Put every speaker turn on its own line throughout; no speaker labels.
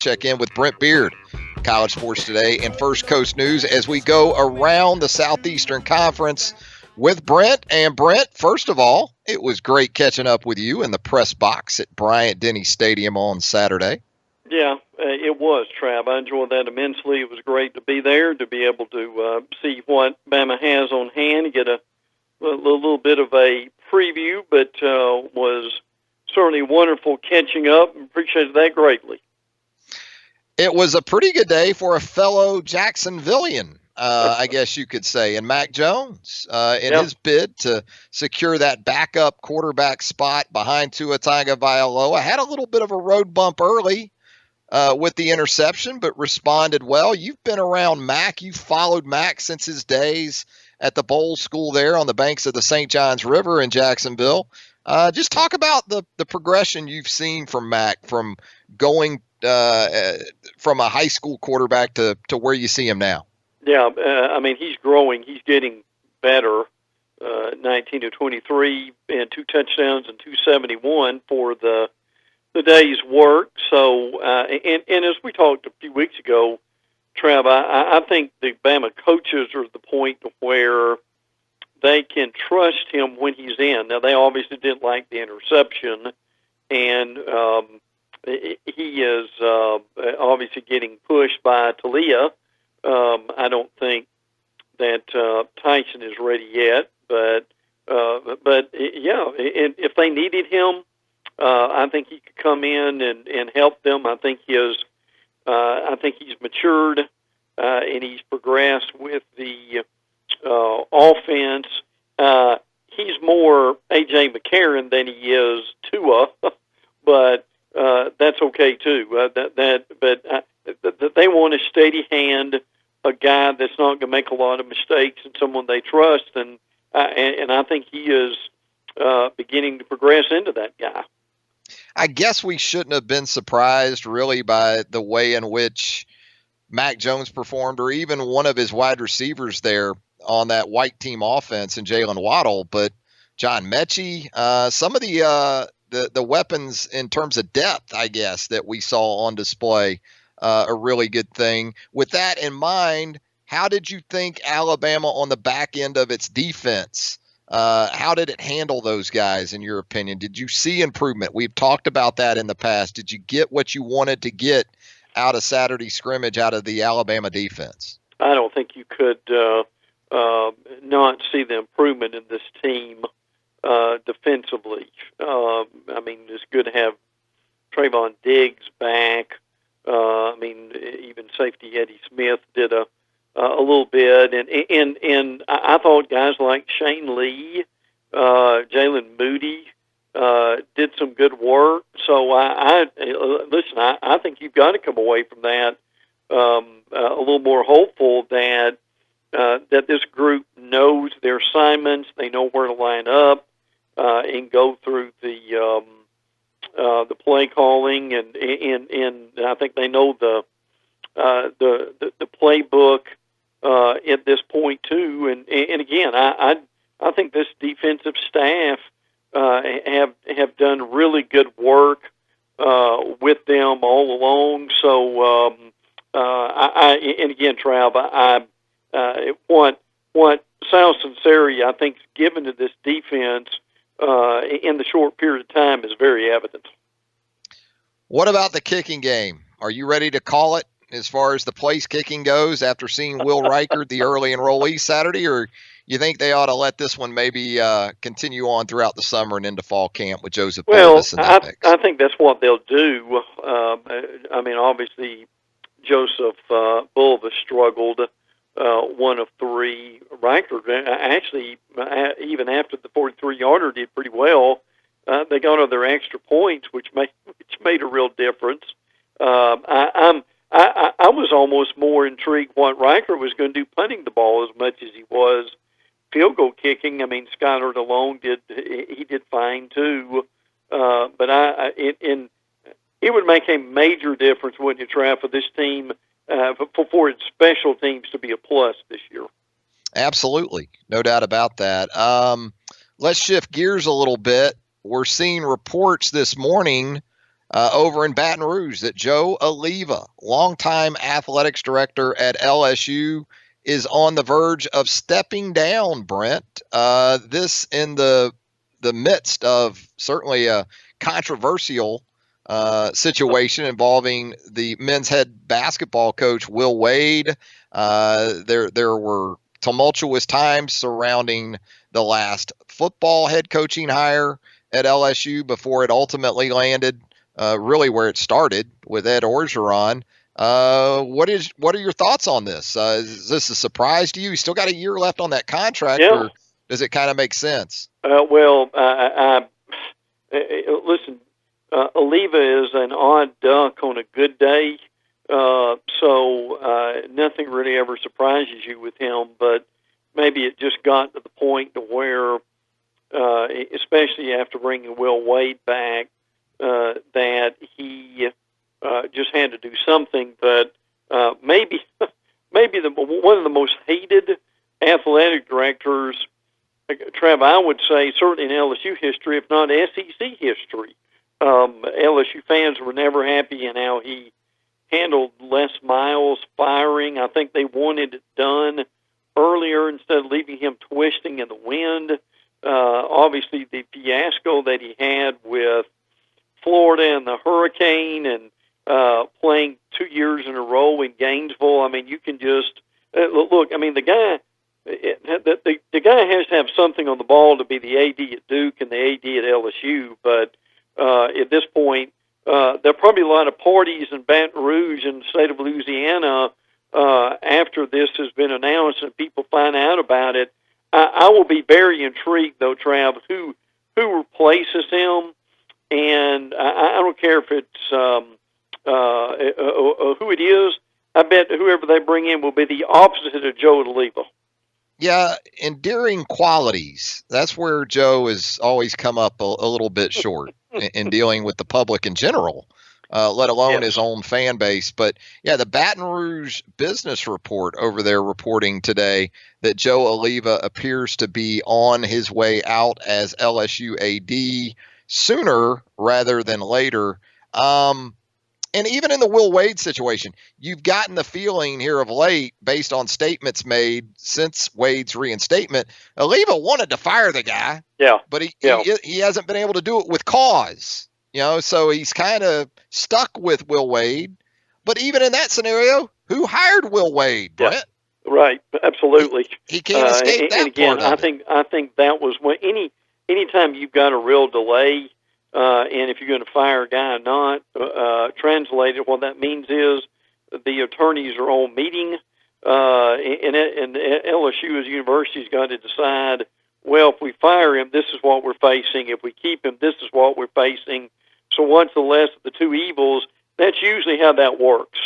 check in with Brent Beaird, College Sports Today and First Coast News, as we go around the Southeastern Conference with Brent. And Brent, first of all, it was great catching up with you in the press box at Bryant-Denny Stadium on Saturday.
Yeah, it was, Trav. I enjoyed that immensely. It was great to be there, to be able to see what Bama has on hand, get a little bit of a preview, but was certainly wonderful catching up, and appreciated that greatly.
It was a pretty good day for a fellow Jacksonvillian, I guess you could say, and Mack Jones in his bid to secure that backup quarterback spot behind Tua Tagovailoa. Had a little bit of a road bump early with the interception, but responded well. You've been around Mack. You've followed Mack since his days at the bowl school there on the banks of the St. Johns River in Jacksonville. Just talk about the progression you've seen from Mack, from going from a high school quarterback to where you see him now. Yeah,
I mean, he's growing. He's getting better. 19 to 23 and 2 touchdowns and 271 for the day's work. So, and as we talked a few weeks ago, Trav, I think the Bama coaches are at the point where they can trust him when he's in. Now, they obviously didn't like the interception, and he is obviously getting pushed by Talia. I don't think that Tyson is ready yet, but yeah, and if they needed him, I think he could come in and help them. I think he's matured and he's progressed with the offense. He's more A.J. McCarron than he is Tua, but that's okay too. But they want a steady hand, a guy that's not going to make a lot of mistakes, and someone they trust. And I think he is beginning to progress into that guy.
I guess we shouldn't have been surprised really by the way in which Mack Jones performed, or even one of his wide receivers there on that white team offense in Jalen Waddle. But John Mechie, some of the weapons in terms of depth, I guess, that we saw on display, a really good thing. With that in mind, how did you think Alabama on the back end of its defense, how did it handle those guys, in your opinion? Did you see improvement? We've talked about that in the past. Did you get what you wanted to get out of Saturday scrimmage, out of the Alabama defense?
I don't think you could not see the improvement in this team defensively. I mean, it's good to have Trayvon Diggs back. I mean, even safety Eddie Smith did a little bit, and I thought guys like Shane Lee, Jalen Moody did some good work. So listen, I think you've got to come away from that a little more hopeful that this group knows their assignments, they know where to line up, and go through the play calling, and I think they know the playbook at this point too. And again, I think this defensive staff have done really good work with them all along. So and again, Trav, what Sal Sinceri, I think, is given to this defense in the short period of time is very evident.
What about the kicking game? Are you ready to call it as far as the place kicking goes after seeing Will Reier, the early enrollee, Saturday, or you think they ought to let this one maybe continue on throughout the summer and into fall camp with Joseph Davis in that mix?
I think that's what they'll do. I mean, obviously, Joseph Bulva struggled 1 of 3. Reier, actually, even after the 43-yarder, did pretty well. They got on their extra points, which made a real difference. I was almost more intrigued what Reier was going to do punting the ball as much as he was field goal kicking. I mean, Skyler DeLone did fine too, but it would make a major difference, wouldn't it, Trav, for this team, for its special teams to be a plus this year.
Absolutely, no doubt about that. Let's shift gears a little bit. We're seeing reports this morning over in Baton Rouge that Joe Oliva, longtime athletics director at LSU, is on the verge of stepping down, Brent. This in the midst of certainly a controversial situation involving the men's head basketball coach, Will Wade. There were tumultuous times surrounding the last football head coaching hire at LSU before it ultimately landed really where it started with Ed Orgeron. What are your thoughts on this? Is this a surprise to you? He's still got a year left on that contract, or does it kind of make sense?
Listen, Oliva is an odd duck on a good day, so nothing really ever surprises you with him, but maybe it just got to the point to where, especially after bringing Will Wade back, that he just had to do something. But maybe one of the most hated athletic directors, Trav, I would say certainly in LSU history, if not SEC history. LSU fans were never happy in how he handled Les Miles' firing. I think they wanted it done earlier instead of leaving him twisting in the wind. Obviously, the fiasco that he had with Florida and the hurricane, and playing 2 years in a row in Gainesville. I mean, you can just look. I mean, the guy has to have something on the ball to be the AD at Duke and the AD at LSU. But at this point, there are probably a lot of parties in Baton Rouge in the state of Louisiana after this has been announced and people find out about it. I will be very intrigued, though, Trav, who replaces him. And I don't care if it's who it is. I bet whoever they bring in will be the opposite of Joe Oliva.
Yeah, endearing qualities. That's where Joe has always come up a little bit short in dealing with the public in general, let alone his own fan base. But, yeah, the Baton Rouge Business Report over there reporting today that Joe Oliva appears to be on his way out as LSU AD sooner rather than later. And even in the Will Wade situation, you've gotten the feeling here of late, based on statements made since Wade's reinstatement, Oliva wanted to fire the guy, but he hasn't been able to do it with cause. So he's kind of stuck with Will Wade. But even in that scenario, who hired Will Wade, Brett?
Right, absolutely.
He can't escape that.
And again,
part of it.
I think that was when anytime you've got a real delay. And if you're going to fire a guy or not, translated, what that means is the attorneys are all meeting, and LSU as a university's got to decide, well, if we fire him, this is what we're facing. If we keep him, this is what we're facing. So what's the less of the two evils? That's usually how that works.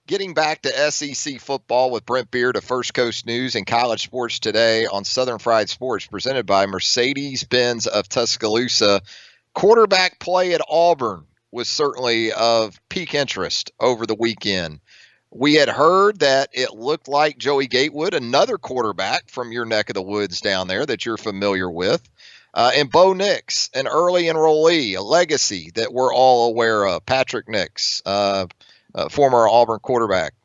Getting back to SEC football with Brent Beaird of First Coast News and College Sports Today on Southern Fried Sports, presented by Mercedes-Benz of Tuscaloosa. Quarterback play at Auburn was certainly of peak interest over the weekend. We had heard that it looked like Joey Gatewood, another quarterback from your neck of the woods down there that you're familiar with, and Bo Nix, an early enrollee, a legacy that we're all aware of, Patrick Nix, former Auburn quarterback,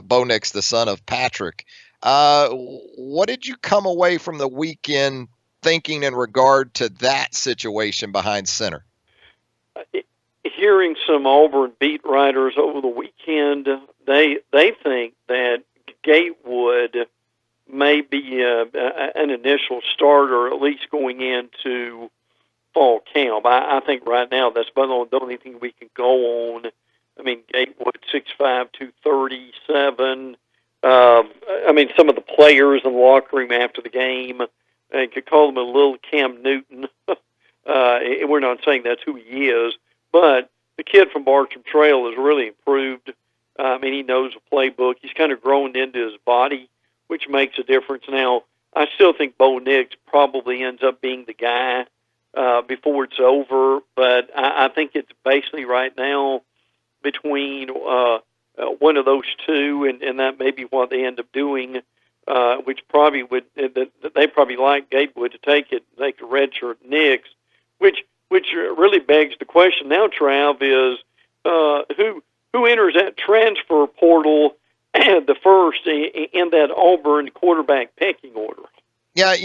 Bo Nix, the son of Patrick. What did you come away from the weekend thinking in regard to that situation behind center?
Hearing some Auburn beat writers over the weekend, they think that Gatewood may be an initial starter, at least going into fall camp. I think right now that's about the only thing we can go on. I mean, Gatewood, 6'5", 237. I mean, some of the players in the locker room after the game, you could call him a little Cam Newton. We're not saying that's who he is, but the kid from Bartram Trail has really improved. I mean, he knows the playbook. He's kind of grown into his body, which makes a difference. Now, I still think Bo Nix probably ends up being the guy before it's over, but I think it's basically right now between one of those two, and that may be what they end up doing, which probably would, they probably like Gatewood to take a redshirt Nix, which which really begs the question now, Trav, is who enters that transfer portal the first in that Auburn quarterback pecking order?
Yeah,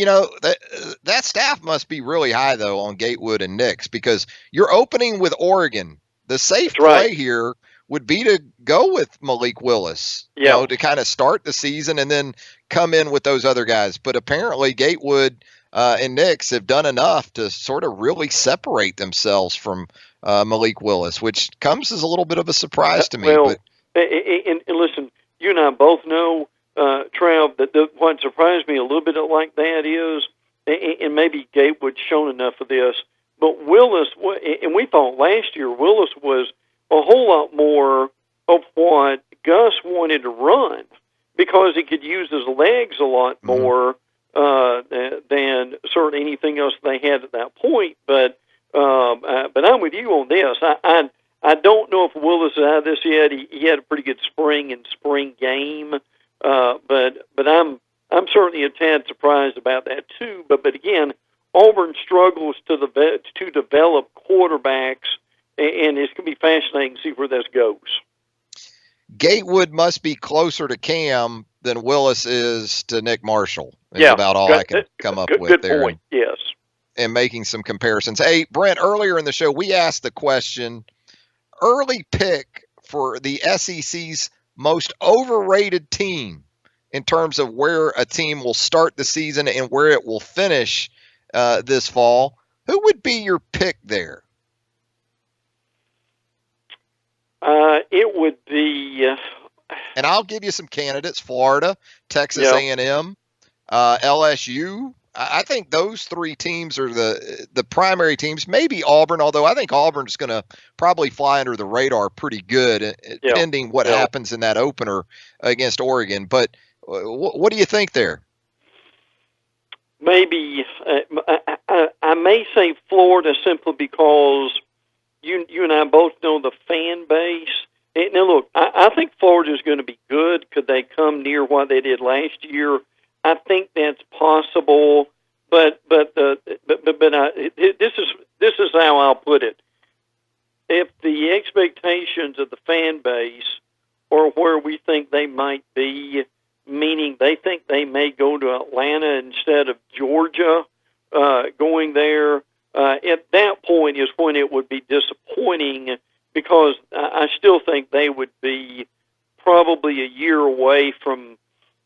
that staff must be really high, though, on Gatewood and Nix, because you're opening with Oregon. The safe play here would be to go with Malik Willis, to kind of start the season and then come in with those other guys. But apparently Gatewood and Nix have done enough to sort of really separate themselves from Malik Willis, which comes as a little bit of a surprise to me.
Well, and listen, you and I both know, Trav, that what surprised me a little bit like that is, and maybe Gatewood's shown enough of this, but Willis, and we thought last year Willis was a whole lot more of what Gus wanted to run because he could use his legs a lot more than certainly anything else they had at that point. But I'm with you on this. I don't know if Willis is out of this yet. He had a pretty good spring and spring game, but I'm certainly a tad surprised about that too. But again, Auburn struggles to develop quarterbacks, and it's going to be fascinating to see where this goes.
Gatewood must be closer to Cam than Willis is to Nick Marshall. Is about all I can come up with there.
Good point, yes.
And making some comparisons. Hey, Brent, earlier in the show, we asked the question, early pick for the SEC's most overrated team in terms of where a team will start the season and where it will finish this fall. Who would be your pick there?
It would be...
and I'll give you some candidates: Florida, Texas A&M, LSU. I think those three teams are the primary teams. Maybe Auburn, although I think Auburn's going to probably fly under the radar pretty good, pending what happens in that opener against Oregon. But what do you think there?
Maybe I may say Florida simply because you and I both know the fan base. Now, look, I think Florida is going to be good. Could they come near what they did last year? I think that's possible, but this is how I'll put it. If the expectations of the fan base are where we think they might be, meaning they think they may go to Atlanta instead of Georgia, going there, at that point is when it would be disappointing, because I still think they would be probably a year away from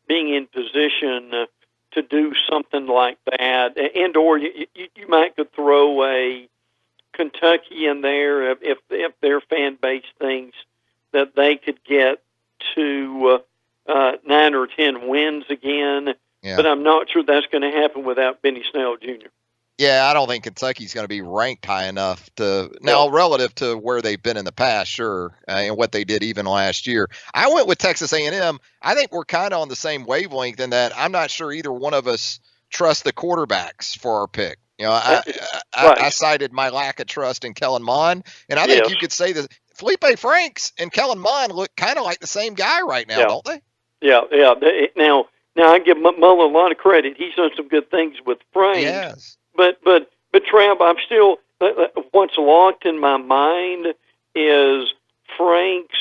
being in position to do something like that, and or you might could throw a Kentucky in there if their fan base thinks that they could get to 9 or 10 wins again. Yeah. But I'm not sure that's going to happen without Benny Snell Jr.
Yeah, I don't think Kentucky's going to be ranked high enough to now relative to where they've been in the past, sure, and what they did even last year. I went with Texas A&M. I think we're kind of on the same wavelength in that I'm not sure either one of us trust the quarterbacks for our pick. I cited my lack of trust in Kellen Mond, and I think you could say that Felipe Franks and Kellen Mond look kind of like the same guy right now, don't they?
Yeah. Now I give Mullen a lot of credit. He's done some good things with Franks.
Yes.
But Trav, I'm still, what's locked in my mind is Frank's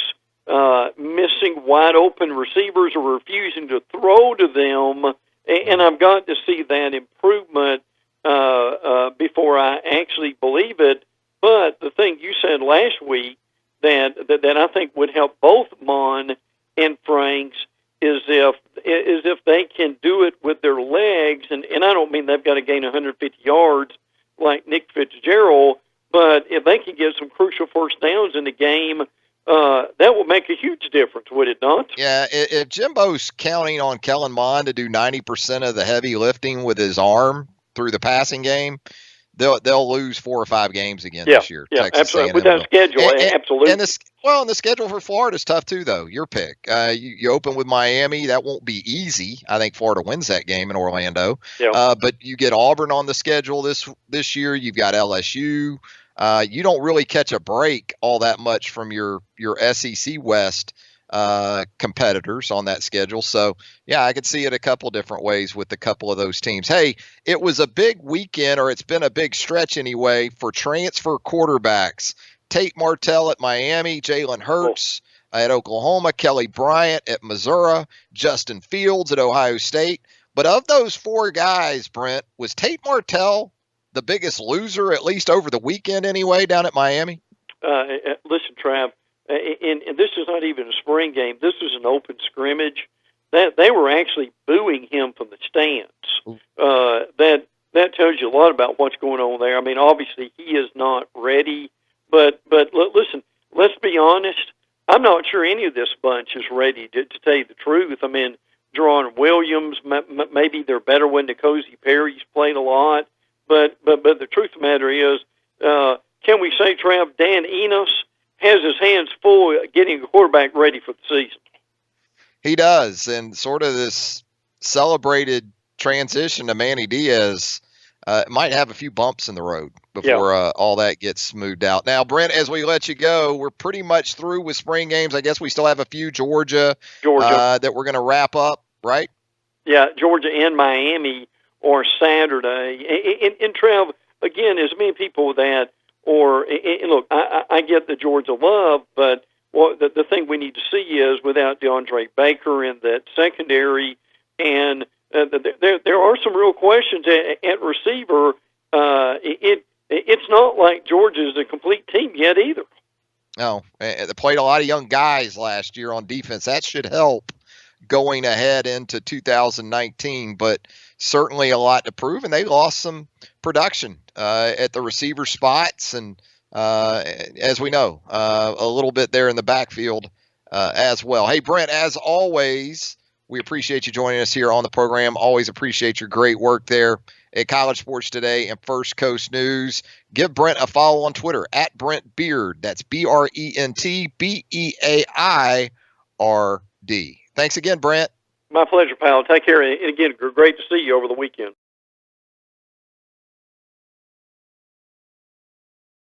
missing wide open receivers or refusing to throw to them, and I've got to see that improvement before I actually believe it. But the thing you said last week that I think would help both Mon and Franks is if they can do it with their legs, and I don't mean they've got to gain 150 yards like Nick Fitzgerald, but if they can get some crucial first downs in the game, that will make a huge difference, would it not?
Yeah, if Jimbo's counting on Kellen Mond to do 90% of the heavy lifting with his arm through the passing game, they'll lose 4 or 5 games again this year.
Yeah, absolutely. With that schedule, absolutely.
And the schedule for Florida is tough too, though. Your pick. You open with Miami. That won't be easy. I think Florida wins that game in Orlando. Yeah. But you get Auburn on the schedule this year. You've got LSU. You don't really catch a break all that much from your SEC West competitors on that schedule. So, yeah, I could see it a couple different ways with a couple of those teams. Hey, it was a big weekend, or it's been a big stretch anyway, for transfer quarterbacks. Tate Martell at Miami, Jalen Hurts at Oklahoma, Kelly Bryant at Missouri, Justin Fields at Ohio State. But of those four guys, Brent, was Tate Martell the biggest loser, at least over the weekend anyway, down at Miami?
Listen, Trav, and this is not even a spring game. This is an open scrimmage. They were actually booing him from the stands. That tells you a lot about what's going on there. I mean, obviously he is not ready. But listen, let's be honest. I'm not sure any of this bunch is ready to tell you the truth. I mean, Jerron Williams, maybe they're better when N'Kosi Perry's played a lot. But the truth of the matter is, can we say, Trav, Dan Enos has his hands full getting a quarterback ready for the season?
He does, and sort of this celebrated transition to Manny Diaz might have a few bumps in the road before all that gets smoothed out. Now, Brent, as we let you go, we're pretty much through with spring games. I guess we still have a few Georgia. That we're going to wrap up, right?
Yeah, Georgia and Miami or Saturday. And Trev, again, as many people that, and look, I get the Georgia love, but the thing we need to see is without DeAndre Baker in that secondary, and there are some real questions at receiver. It's not like Georgia's a complete team yet either.
No, they played a lot of young guys last year on defense. That should help going ahead into 2019, but certainly a lot to prove, and they lost some production at the receiver spots, and as we know, a little bit there in the backfield as well. Hey, Brent, as always, we appreciate you joining us here on the program. Always appreciate your great work there at College Sports Today and First Coast News. Give Brent a follow on Twitter at Brent Beaird. That's BrentBeaird. Thanks again, Brent.
My pleasure, pal. Take care. And again, great to see you over the weekend.